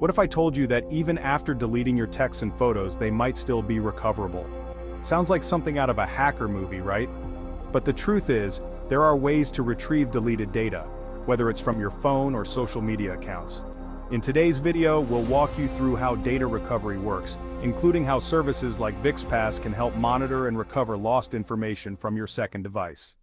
What if I told you that even after deleting your texts and photos, they might still be recoverable? Sounds like something out of a hacker movie, right? But the truth is, there are ways to retrieve deleted data, whether it's from your phone or social media accounts. In today's video, we'll walk you through how data recovery works, including how services like VixPass can help monitor and recover lost information from your second device.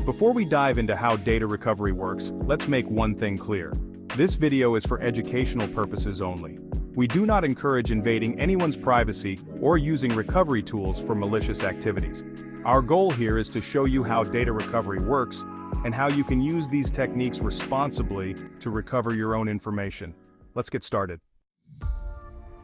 Before we dive into how data recovery works, let's make one thing clear. This video is for educational purposes only. We do not encourage invading anyone's privacy or using recovery tools for malicious activities. Our goal here is to show you how data recovery works and how you can use these techniques responsibly to recover your own information. Let's get started.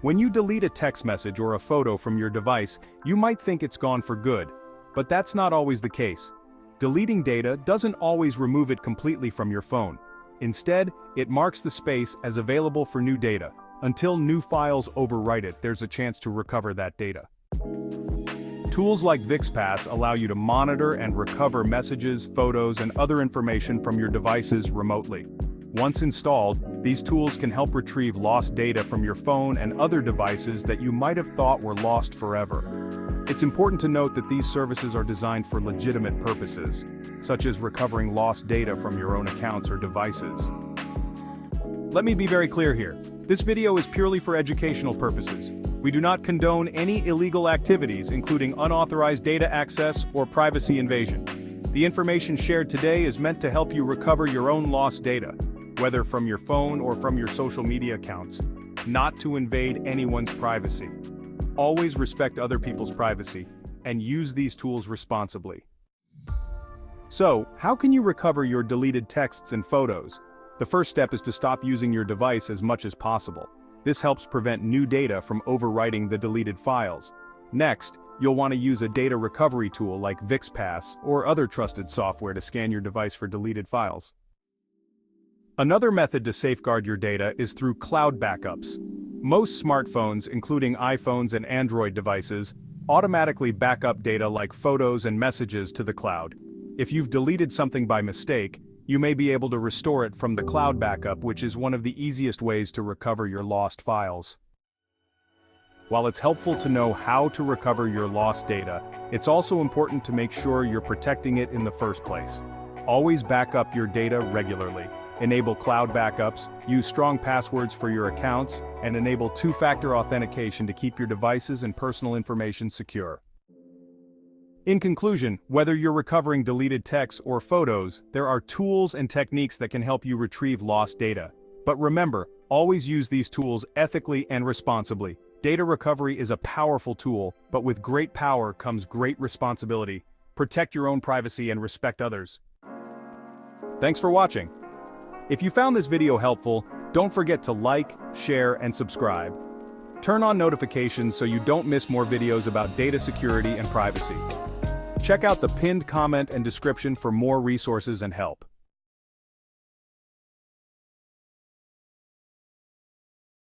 When you delete a text message or a photo from your device, you might think it's gone for good, but that's not always the case. Deleting data doesn't always remove it completely from your phone. Instead, it marks the space as available for new data. Until new files overwrite it, there's a chance to recover that data. Tools like VixPass allow you to monitor and recover messages, photos, and other information from your devices remotely. Once installed, these tools can help retrieve lost data from your phone and other devices that you might have thought were lost forever. It's important to note that these services are designed for legitimate purposes, such as recovering lost data from your own accounts or devices. Let me be very clear here. This video is purely for educational purposes. We do not condone any illegal activities, including unauthorized data access or privacy invasion. The information shared today is meant to help you recover your own lost data, whether from your phone or from your social media accounts, not to invade anyone's privacy. Always respect other people's privacy, and use these tools responsibly. So, how can you recover your deleted texts and photos? The first step is to stop using your device as much as possible. This helps prevent new data from overwriting the deleted files. Next, you'll want to use a data recovery tool like VixPass or other trusted software to scan your device for deleted files. Another method to safeguard your data is through cloud backups. Most smartphones, including iPhones and Android devices, automatically back up data like photos and messages to the cloud. If you've deleted something by mistake, you may be able to restore it from the cloud backup, which is one of the easiest ways to recover your lost files. While it's helpful to know how to recover your lost data, it's also important to make sure you're protecting it in the first place. Always back up your data regularly. Enable cloud backups, use strong passwords for your accounts, and enable two-factor authentication to keep your devices and personal information secure. In conclusion, whether you're recovering deleted texts or photos, there are tools and techniques that can help you retrieve lost data. But remember, always use these tools ethically and responsibly. Data recovery is a powerful tool, but with great power comes great responsibility. Protect your own privacy and respect others. Thanks for watching. If you found this video helpful, don't forget to like, share, and subscribe. Turn on notifications so you don't miss more videos about data security and privacy. Check out the pinned comment and description for more resources and help.